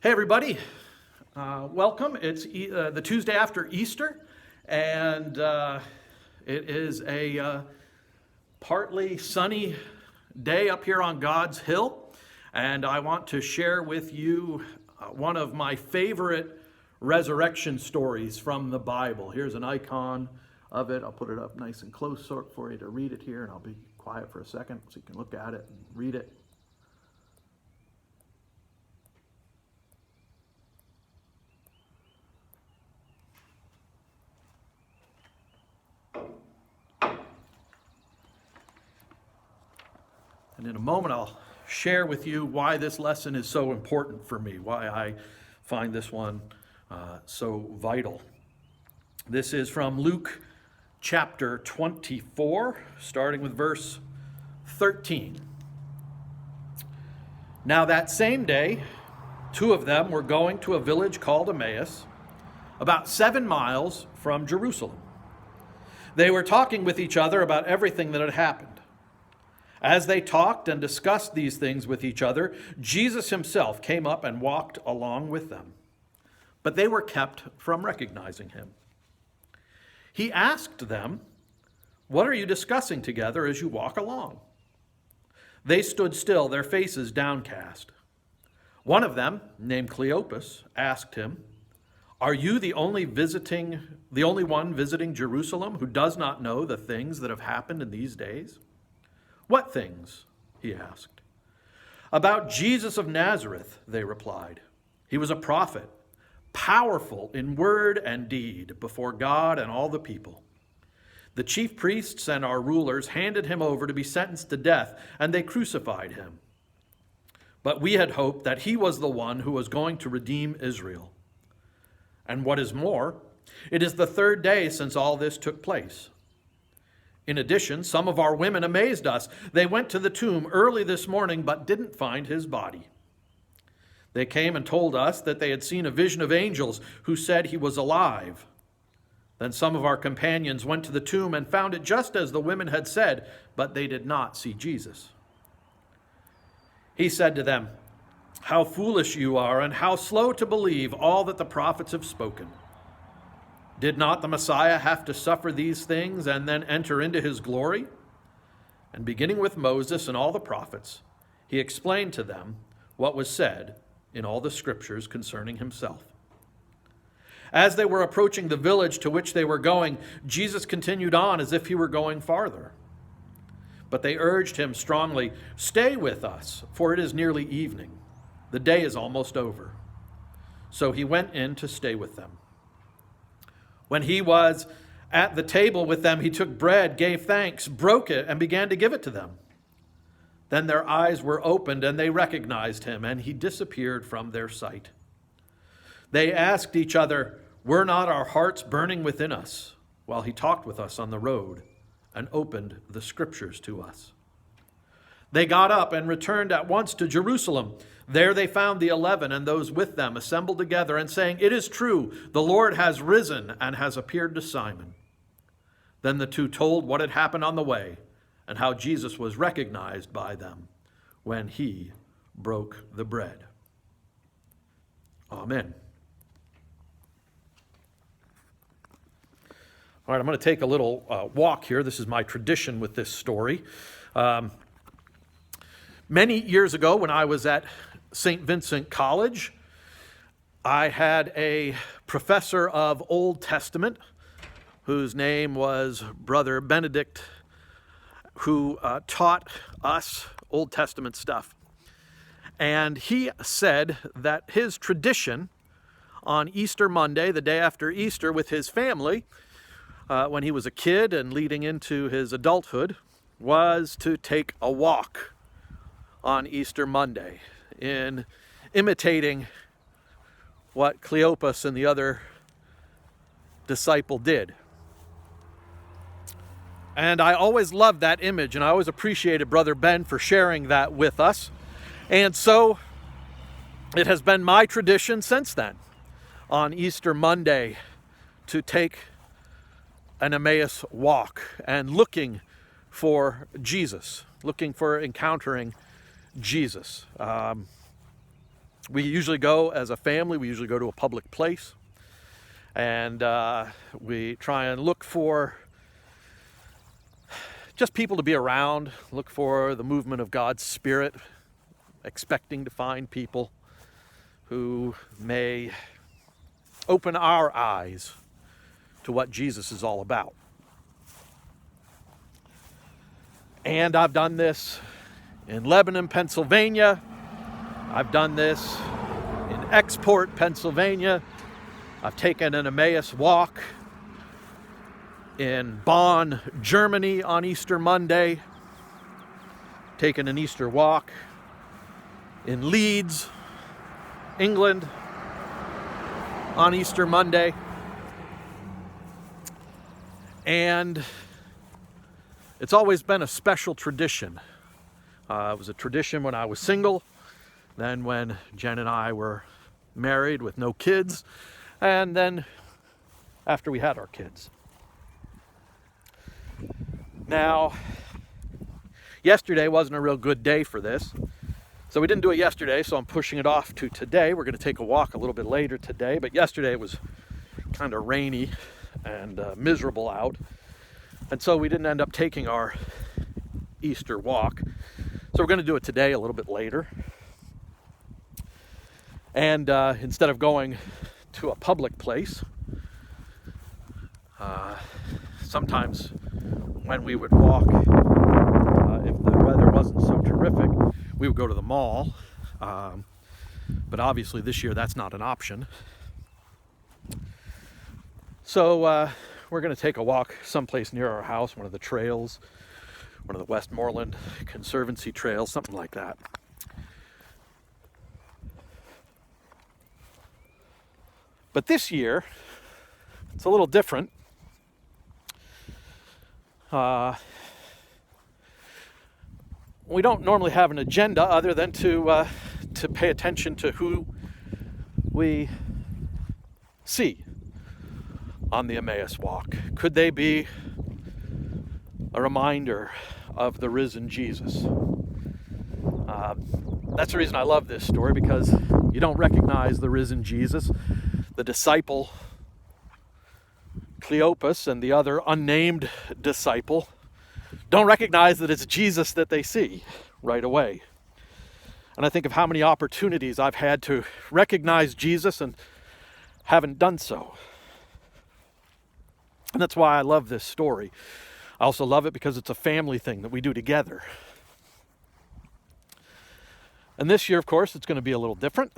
Hey everybody, welcome. It's the Tuesday after Easter, and it is a partly sunny day up here on God's Hill, and I want to share with you one of my favorite resurrection stories from the Bible. Here's an icon of it. I'll put it up nice and close for you to read it here, and I'll be quiet for a second so you can look at it and read it. And in a moment, I'll share with you why this lesson is so important for me, why I find this one so vital. This is from Luke chapter 24, starting with verse 13. Now that same day, two of them were going to a village called Emmaus, about 7 miles from Jerusalem. They were talking with each other about everything that had happened. As they talked and discussed these things with each other, Jesus himself came up and walked along with them. But they were kept from recognizing him. He asked them, "What are you discussing together as you walk along?" They stood still, their faces downcast. One of them, named Cleopas, asked him, "Are you the only one visiting Jerusalem who does not know the things that have happened in these days?" "What things?" he asked. "About Jesus of Nazareth," they replied. "He was a prophet, powerful in word and deed before God and all the people. The chief priests and our rulers handed him over to be sentenced to death, and they crucified him. But we had hoped that he was the one who was going to redeem Israel. And what is more, it is the 3rd day since all this took place. In addition, some of our women amazed us. They went to the tomb early this morning but didn't find his body. They came and told us that they had seen a vision of angels who said he was alive. Then some of our companions went to the tomb and found it just as the women had said, but they did not see Jesus." He said to them, "How foolish you are, and how slow to believe all that the prophets have spoken. Did not the Messiah have to suffer these things and then enter into his glory?" And beginning with Moses and all the prophets, he explained to them what was said in all the scriptures concerning himself. As they were approaching the village to which they were going, Jesus continued on as if he were going farther. But they urged him strongly, "Stay with us, for it is nearly evening. The day is almost over." So he went in to stay with them. When he was at the table with them, he took bread, gave thanks, broke it, and began to give it to them. Then their eyes were opened, and they recognized him, and he disappeared from their sight. They asked each other, "Were not our hearts burning within us while he talked with us on the road and opened the scriptures to us?" They got up and returned at once to Jerusalem. There they found the 11 and those with them assembled together and saying, "It is true, the Lord has risen and has appeared to Simon." Then the two told what had happened on the way and how Jesus was recognized by them when he broke the bread. Amen. All right, I'm going to take a little walk here. This is my tradition with this story. Many years ago, when I was at St. Vincent College, I had a professor of Old Testament whose name was Brother Benedict, who taught us Old Testament stuff. And he said that his tradition on Easter Monday, the day after Easter, with his family, when he was a kid and leading into his adulthood, was to take a walk on Easter Monday, in imitating what Cleopas and the other disciple did. And I always loved that image, and I always appreciated Brother Ben for sharing that with us. And so it has been my tradition since then, on Easter Monday, to take an Emmaus walk and looking for Jesus, looking for encountering Jesus. We usually go as a family, we usually go to a public place, and we try and look for just people to be around, look for the movement of God's Spirit, expecting to find people who may open our eyes to what Jesus is all about. And I've done this in Lebanon, Pennsylvania. I've done this in Export, Pennsylvania. I've taken an Emmaus walk in Bonn, Germany on Easter Monday. Taken an Easter walk in Leeds, England on Easter Monday. And it's always been a special tradition. It was a tradition when I was single, then when Jen and I were married with no kids, and then after we had our kids. Now, yesterday wasn't a real good day for this, so we didn't do it yesterday, so I'm pushing it off to today. We're going to take a walk a little bit later today, but yesterday it was kind of rainy and miserable out, and so we didn't end up taking our Easter walk. So we're going to do it today a little bit later. And instead of going to a public place, sometimes when we would walk, if the weather wasn't so terrific, we would go to the mall. But obviously this year that's not an option. So we're going to take a walk someplace near our house, one of the trails, one of the Westmoreland Conservancy trails, something like that. But this year, it's a little different. We don't normally have an agenda other than to pay attention to who we see on the Emmaus walk. Could they be a reminder of the risen Jesus? That's the reason I love this story, because you don't recognize the risen Jesus. The disciple Cleopas and the other unnamed disciple don't recognize that it's Jesus that they see right away. And I think of how many opportunities I've had to recognize Jesus and haven't done so. And that's why I love this story. I also love it because it's a family thing that we do together. And this year, of course, it's going to be a little different.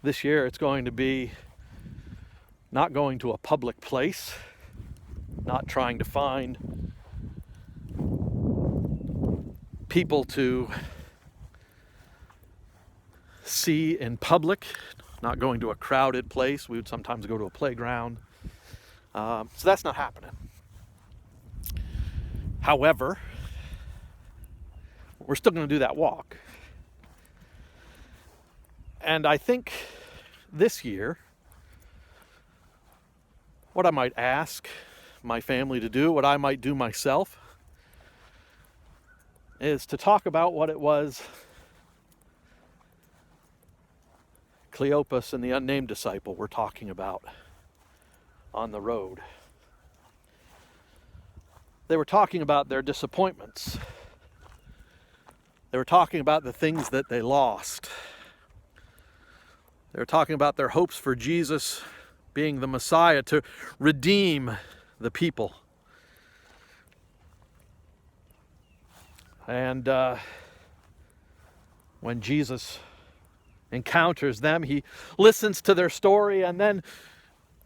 This year it's going to be not going to a public place, not trying to find people to see in public, not going to a crowded place. We would sometimes go to a playground. So that's not happening. However, we're still going to do that walk. And I think this year, what I might ask my family to do, what I might do myself, is to talk about what it was Cleopas and the unnamed disciple were talking about on the road. They were talking about their disappointments. They were talking about the things that they lost. They were talking about their hopes for Jesus being the Messiah to redeem the people. And when Jesus encounters them, he listens to their story, and then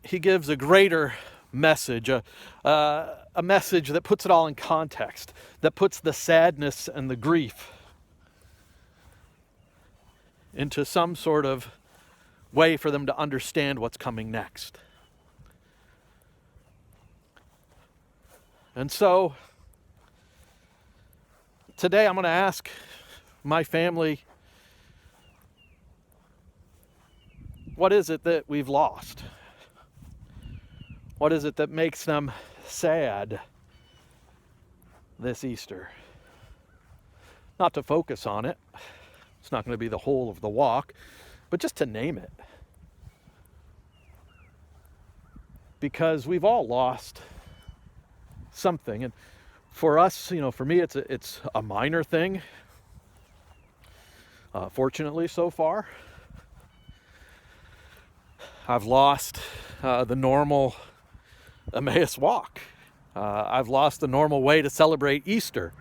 he gives a greater message, a message that puts it all in context, that puts the sadness and the grief into some sort of way for them to understand what's coming next. And so today I'm going to ask my family, what is it that we've lost? What is it that makes them sad this Easter? not to focus on it. It's not going to be the whole of the walk, but just to name it. Because we've all lost something. And for us, for me, it's a minor thing. Fortunately, so far, I've lost the normal Emmaus walk. I've lost the normal way to celebrate Easter.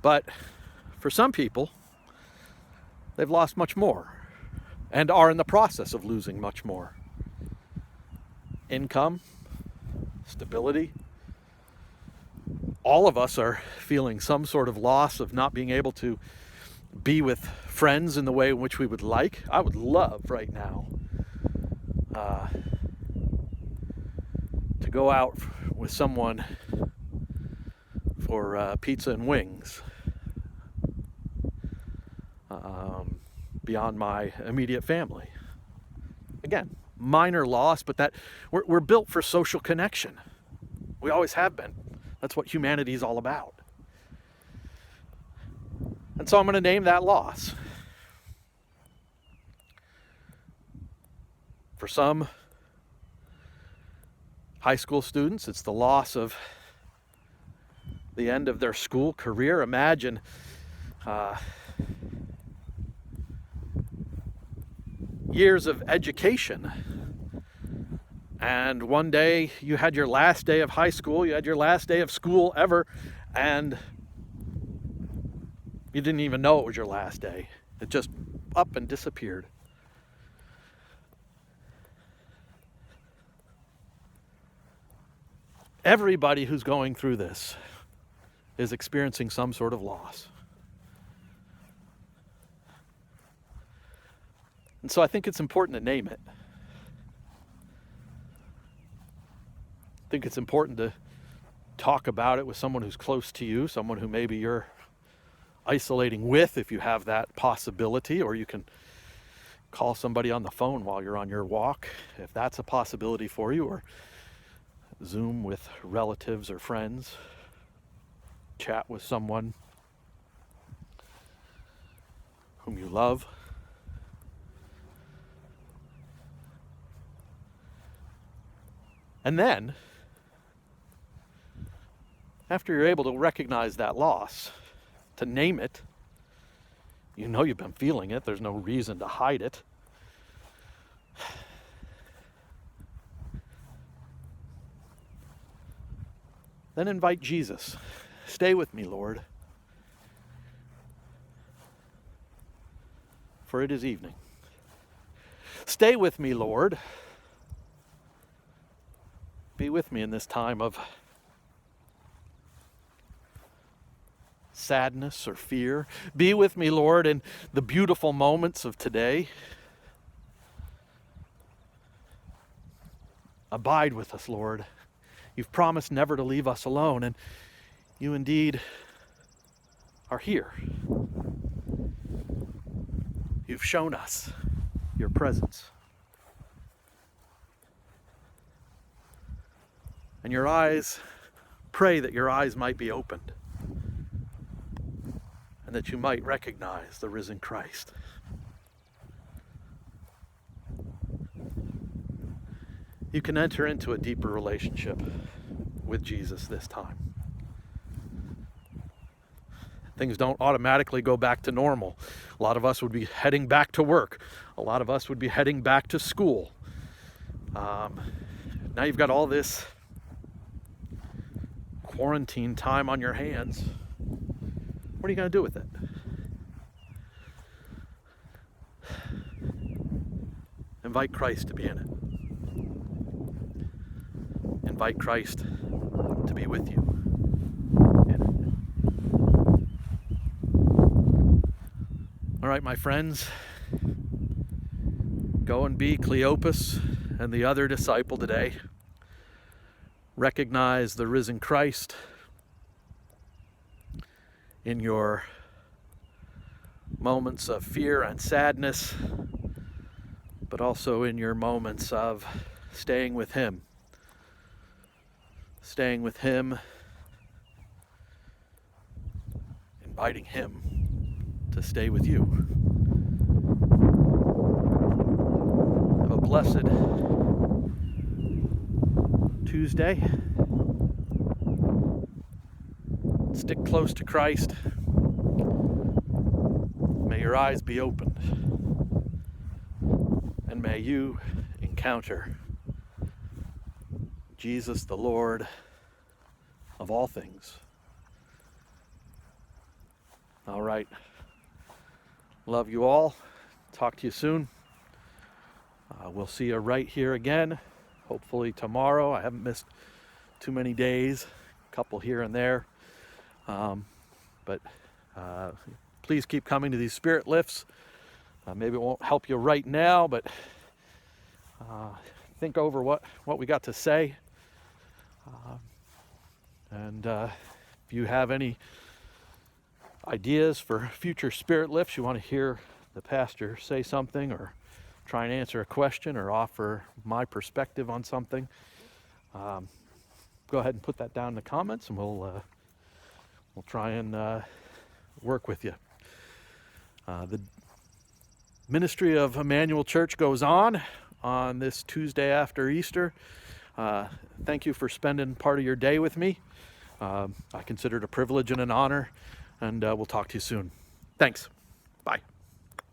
But for some people, they've lost much more and are in the process of losing much more. Income, stability. All of us are feeling some sort of loss of not being able to be with friends in the way in which we would like. I would love right now to go out with someone for pizza and wings beyond my immediate family. Again, minor loss, but that we're built for social connection. We always have been. That's what humanity is all about. And so I'm going to name that loss. For some high school students, it's the loss of the end of their school career. Imagine years of education, and one day you had your last day of high school, you had your last day of school ever, and you didn't even know it was your last day. It just up and disappeared. Everybody who's going through this is experiencing some sort of loss. And so I think it's important to name it. I think it's important to talk about it with someone who's close to you, someone who maybe you're isolating with if you have that possibility, or you can call somebody on the phone while you're on your walk if that's a possibility for you, or Zoom with relatives or friends, chat with someone whom you love. And then, after you're able to recognize that loss, to name it, you know you've been feeling it, there's no reason to hide it. Then invite Jesus. Stay with me, Lord, for it is evening. Stay with me, Lord. Be with me in this time of sadness or fear. Be with me, Lord, in the beautiful moments of today. Abide with us, Lord. You've promised never to leave us alone, and you indeed are here. You've shown us your presence. And your eyes, pray that your eyes might be opened and that you might recognize the risen Christ. You can enter into a deeper relationship with Jesus this time. Things don't automatically go back to normal. A lot of us would be heading back to work. A lot of us would be heading back to school. Now you've got all this quarantine time on your hands. What are you going to do with it? Invite Christ to be in it. Invite Christ to be with you in it. All right, my friends, go and be Cleopas and the other disciple today. Recognize the risen Christ in your moments of fear and sadness, but also in your moments of staying with Him inviting Him to stay with you. Have a blessed Tuesday. Stick close to Christ. May your eyes be opened, and may you encounter Jesus, the Lord of all things. All right. Love you all. Talk to you soon. We'll see you right here again, hopefully tomorrow. I haven't missed too many days, a couple here and there. But please keep coming to these spirit lifts. Maybe it won't help you right now, but think over what we got to say. And if you have any ideas for future spirit lifts, you want to hear the pastor say something or try and answer a question or offer my perspective on something, go ahead and put that down in the comments, and we'll try and work with you. The ministry of Emmanuel Church goes on this Tuesday after Easter. Thank you for spending part of your day with me. I consider it a privilege and an honor, and we'll talk to you soon. Thanks.